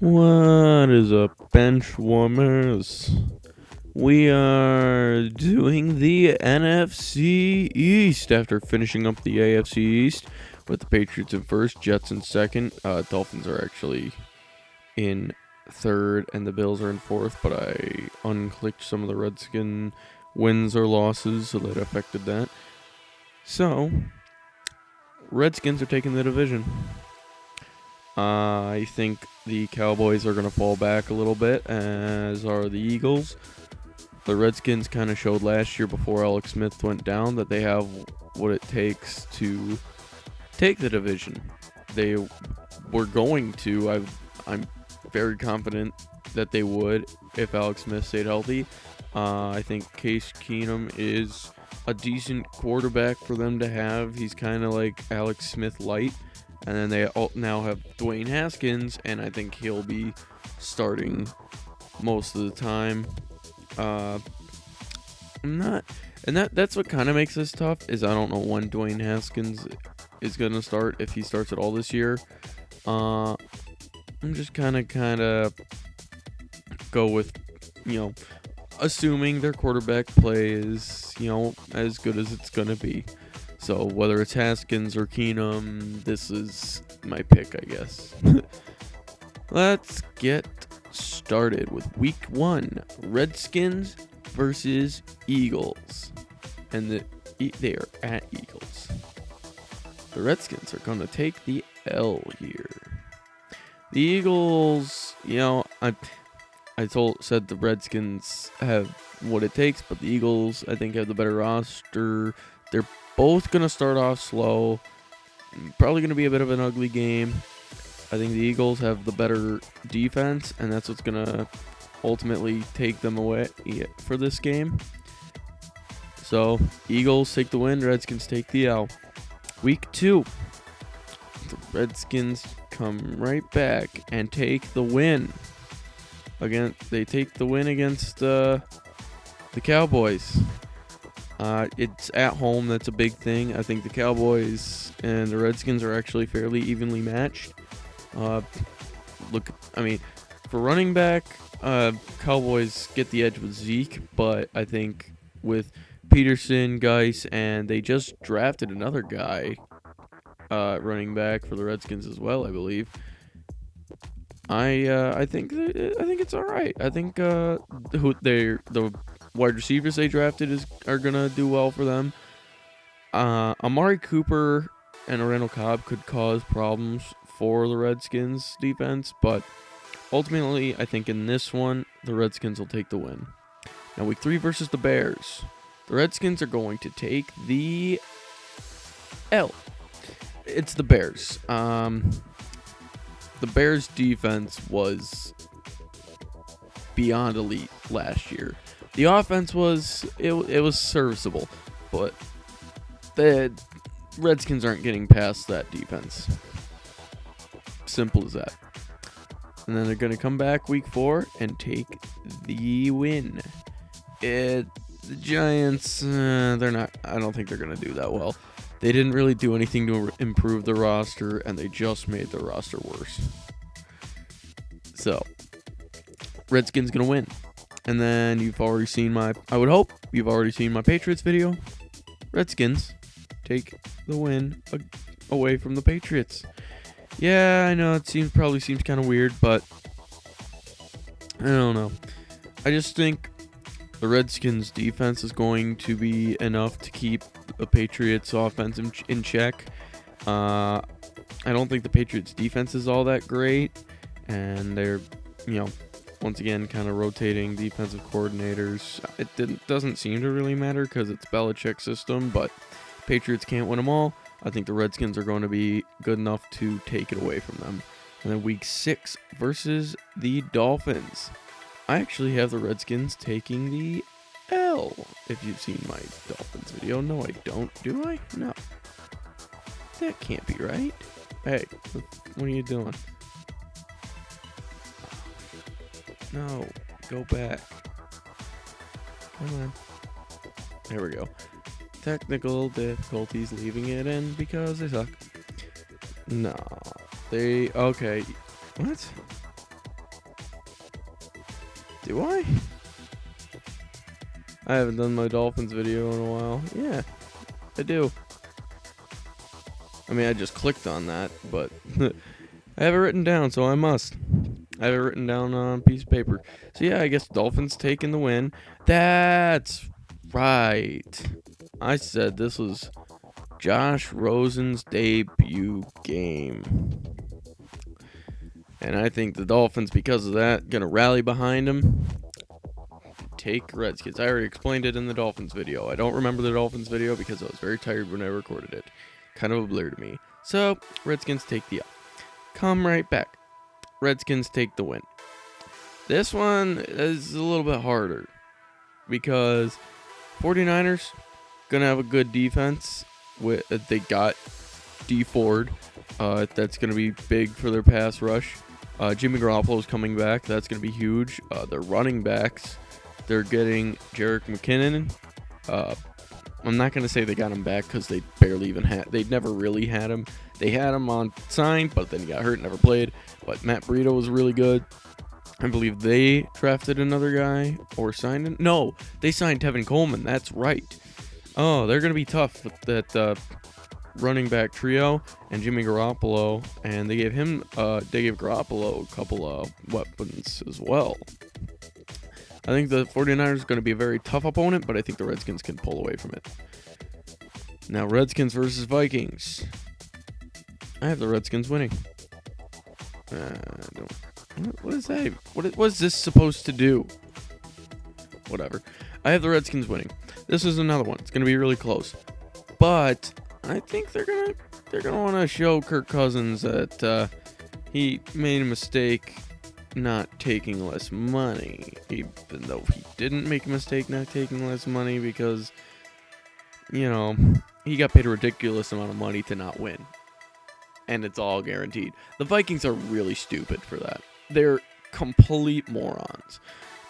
What is up, bench warmers? We are doing the NFC East after finishing up the AFC East with the Patriots in first, Jets in second. Dolphins are actually in third, and the Bills are in fourth, but I unclicked some of the Redskin wins or losses, so that affected that. So, Redskins are taking the division. I think the Cowboys are going to fall back a little bit, as are the Eagles. The Redskins kind of showed last year before Alex Smith went down that they have what it takes to take the division. They were going to. I'm very confident that they would if Alex Smith stayed healthy. I think Case Keenum is a decent quarterback for them to have. He's kind of like Alex Smith light. And then they now have Dwayne Haskins, and I think he'll be starting most of the time. That's what kind of makes this tough, is I don't know when Dwayne Haskins is gonna start, if he starts at all this year. I'm just kind of go with, assuming their quarterback play is, as good as it's gonna be. So whether it's Haskins or Keenum, this is my pick, I guess. Let's get started with week 1. Redskins versus Eagles. And they are at Eagles. The Redskins are going to take the L here. The Eagles, I said the Redskins have what it takes, but the Eagles, I think, have the better roster. They're both going to start off slow. Probably going to be a bit of an ugly game. I think the Eagles have the better defense, and that's what's going to ultimately take them away for this game. So, Eagles take the win, Redskins take the L. Week 2. The Redskins come right back and take the win. Again, they take the win against the Cowboys. It's at home. That's a big thing. I think the Cowboys and the Redskins are actually fairly evenly matched. For running back, Cowboys get the edge with Zeke, but I think with Peterson, Geis, and they just drafted another guy, running back for the Redskins as well, I believe. I think it's all right. I think the wide receivers they drafted are gonna do well for them. Amari Cooper and Randall Cobb could cause problems for the Redskins defense, but ultimately I think in this one the Redskins will take the win. Now week 3 versus the Bears. The Redskins are going to take the L. It's the Bears. The Bears defense was beyond elite last year. The offense was serviceable, but the Redskins aren't getting past that defense. Simple as that. And then they're going to come back week 4 and take the win. The Giants, they're not. I don't think they're going to do that well. They didn't really do anything to improve the roster, and they just made the roster worse. So, Redskins going to win. And then I would hope you've already seen my Patriots video. Redskins take the win away from the Patriots. Yeah, I know it probably seems kind of weird, but I don't know. I just think the Redskins defense is going to be enough to keep the Patriots offense in check. I don't think the Patriots defense is all that great, and they're, once again, kind of rotating defensive coordinators. It doesn't seem to really matter because it's Belichick's system, but Patriots can't win them all. I think the Redskins are going to be good enough to take it away from them. And then week 6 versus the Dolphins. I actually have the Redskins taking the L. If you've seen my Dolphins video. No, I don't. Do I? No. That can't be right. Hey, what are you doing? No, go back. Come on. There we go. Technical difficulties leaving it in because they suck. No. Okay. What? Do I? I haven't done my Dolphins video in a while. Yeah, I do. I mean, I just clicked on that, but I have it written down, so I must. I have it written down on a piece of paper. So yeah, I guess Dolphins taking the win. That's right. I said this was Josh Rosen's debut game. And I think the Dolphins, because of that, going to rally behind him. Take Redskins. I already explained it in the Dolphins video. I don't remember the Dolphins video because I was very tired when I recorded it. Kind of a blur to me. So, Redskins take the L. Come right back. Redskins take the win. This one is a little bit harder because 49ers going to have a good defense. They got D Ford. That's going to be big for their pass rush. Jimmy Garoppolo's coming back. That's going to be huge. Their running backs, they're getting Jerick McKinnon. I'm not going to say they got him back because they barely even had. They never really had him. They had him on signed, but then he got hurt, never played. But Matt Breida was really good. I believe they drafted another guy or signed him. No, they signed Tevin Coleman. That's right. Oh, they're going to be tough with that running back trio and Jimmy Garoppolo, and they gave Garoppolo a couple of weapons as well. I think the 49ers are going to be a very tough opponent, but I think the Redskins can pull away from it. Now, Redskins versus Vikings. I have the Redskins winning. What is that? What is this supposed to do? Whatever. I have the Redskins winning. This is another one. It's going to be really close. But I think they're gonna want to show Kirk Cousins that he made a mistake not taking less money, even though he didn't make a mistake not taking less money because, you know, he got paid a ridiculous amount of money to not win. And it's all guaranteed. The Vikings are really stupid for that. They're complete morons.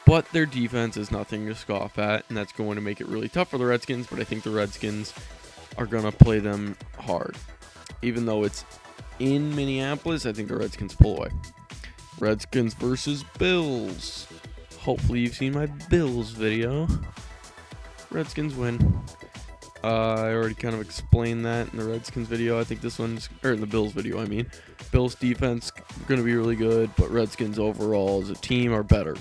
But their defense is nothing to scoff at, and that's going to make it really tough for the Redskins, but I think the Redskins are going to play them hard. Even though it's in Minneapolis, I think the Redskins pull away. Redskins versus Bills. Hopefully you've seen my Bills video. Redskins win. I already kind of explained that in the Redskins video. I think this one's, or in the Bills video, I mean. Bills defense going to be really good, but Redskins overall as a team are better.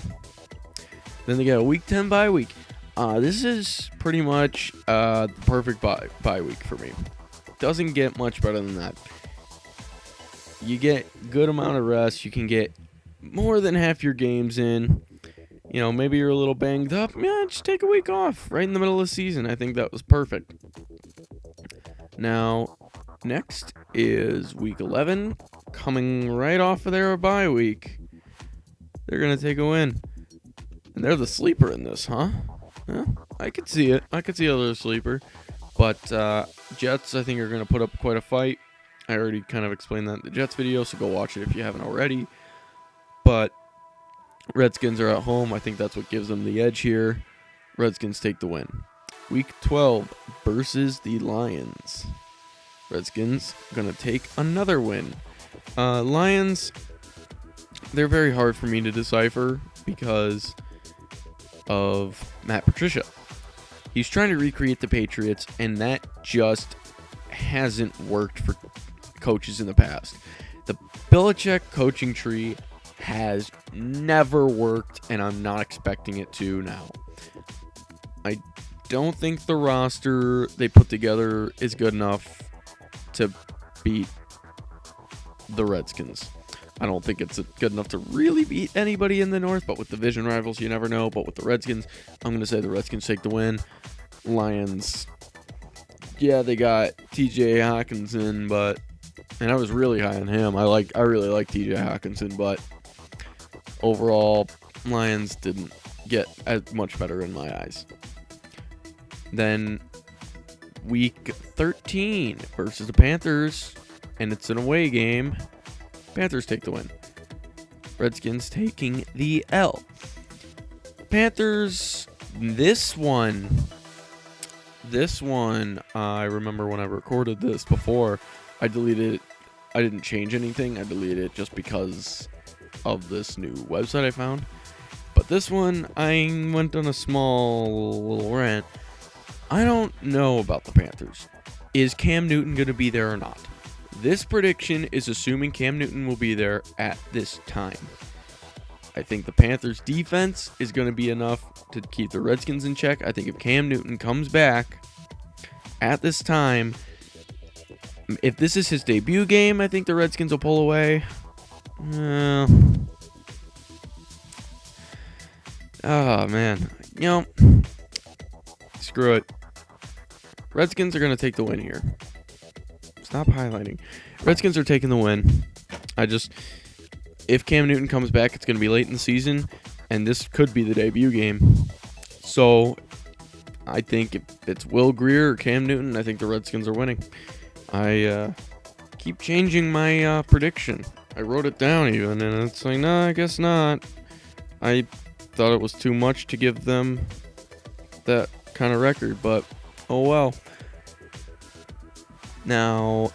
Then they got a Week 10 bye week. This is pretty much the perfect bye week for me. Doesn't get much better than that. You get good amount of rest. You can get more than half your games in. You know, maybe you're a little banged up. Yeah, just take a week off right in the middle of the season. I think that was perfect. Now, next is Week 11. Coming right off of their bye week. They're going to take a win. And they're the sleeper in this, huh? Yeah, I could see it. I could see how they're a sleeper. But Jets, I think, are going to put up quite a fight. I already kind of explained that in the Jets video, so go watch it if you haven't already. But Redskins are at home. I think that's what gives them the edge here. Redskins take the win. Week 12 versus the Lions. Redskins going to take another win. Lions, they're very hard for me to decipher because of Matt Patricia. He's trying to recreate the Patriots, and that just hasn't worked for coaches in the past. The Belichick coaching tree has never worked, and I'm not expecting it to now. I don't think the roster they put together is good enough to beat the Redskins. I don't think it's good enough to really beat anybody in the North, but with division rivals, you never know. But with the Redskins, I'm going to say the Redskins take the win. Lions, yeah, they got TJ Hawkinson, and I was really high on him. I really like TJ Hawkinson, but overall, Lions didn't get as much better in my eyes. Then Week 13 versus the Panthers, and it's an away game. Panthers take the win. Redskins taking the L. Panthers, this one, I remember when I recorded this before, I deleted it. I didn't change anything. I deleted it just because of this new website I found. But But this one, I went on a small little rant. I don't know about the Panthers. Is Cam Newton going to be there or not? This prediction is assuming Cam Newton will be there at this time. I think the Panthers' defense is going to be enough to keep the Redskins in check. I think if Cam Newton comes back at this time, if this is his debut game, I think the Redskins will pull away. Oh, man. Screw it. Redskins are going to take the win here. Stop highlighting. Redskins are taking the win. If Cam Newton comes back, it's going to be late in the season, and this could be the debut game. So, I think if it's Will Greer or Cam Newton, I think the Redskins are winning. I keep changing my prediction. I wrote it down even, and it's like, no, I guess not. I thought it was too much to give them that kind of record, but oh well. Now,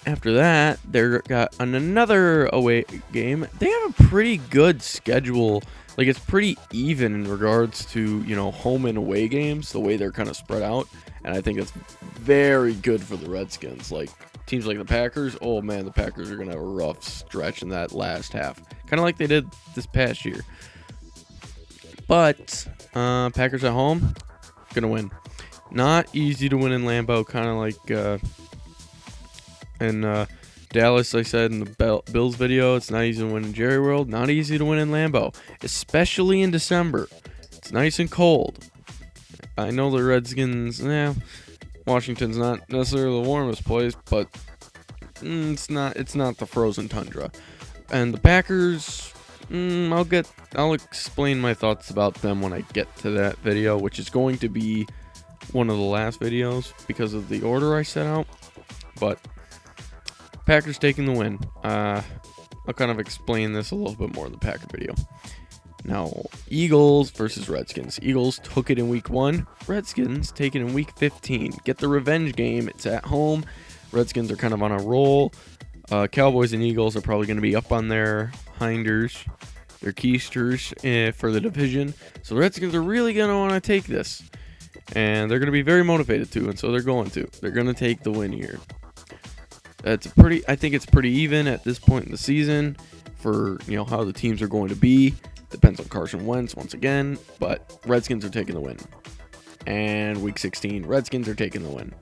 after that, they got another away game. They have a pretty good schedule. Like, it's pretty even in regards to, home and away games, the way they're kind of spread out. And I think it's very good for the Redskins. Like, teams like the Packers, oh man, the Packers are going to have a rough stretch in that last half. Kind of like they did this past year. But, Packers at home, going to win. Not easy to win in Lambeau, kind of like in Dallas, I said in the Bills video, it's not easy to win in Jerry World, not easy to win in Lambeau, especially in December. It's nice and cold. I know the Redskins, Washington's not necessarily the warmest place, but it's not the frozen tundra. And the Packers, I'll explain my thoughts about them when I get to that video, which is going to be one of the last videos because of the order I set out. But Packers taking the win. I'll kind of explain this a little bit more in the Packer video. Now, Eagles versus Redskins. Eagles took it in week 1. Redskins take it in week 15. Get the revenge game. It's at home. Redskins are kind of on a roll. Cowboys and Eagles are probably going to be up on their hinders, their keisters for the division. So the Redskins are really going to want to take this. And they're going to be very motivated to, and so they're going to. They're going to take the win here. I think it's pretty even at this point in the season for, how the teams are going to be. Depends on Carson Wentz once again, but Redskins are taking the win. And week 16, Redskins are taking the win.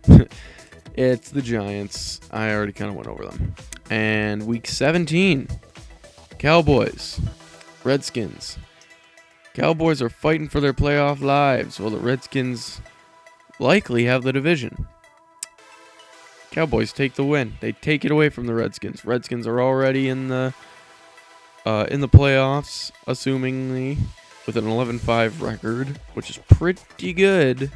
It's the Giants. I already kind of went over them. And week 17, Cowboys, Redskins. Cowboys are fighting for their playoff lives, while the Redskins likely have the division. Cowboys take the win. They take it away from the Redskins. Redskins are already in the playoffs, assumingly, with an 11-5 record, which is pretty good.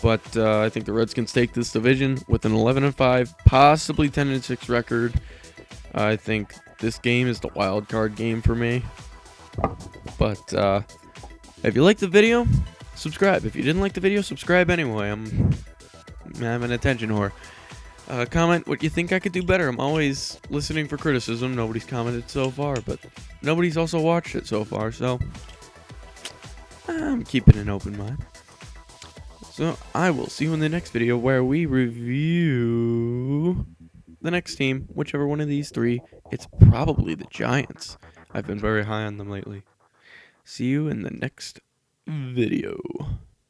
But I think the Redskins take this division with an 11-5, possibly 10-6 record. I think this game is the wild card game for me. But if you liked the video, subscribe. If you didn't like the video, subscribe anyway. I'm an attention whore. Comment what you think I could do better. I'm always listening for criticism. Nobody's commented so far, but nobody's also watched it so far, so I'm keeping an open mind. So I will see you in the next video where we review the next team, whichever one of these three. It's probably the Giants. I've been very high on them lately. See you in the next video.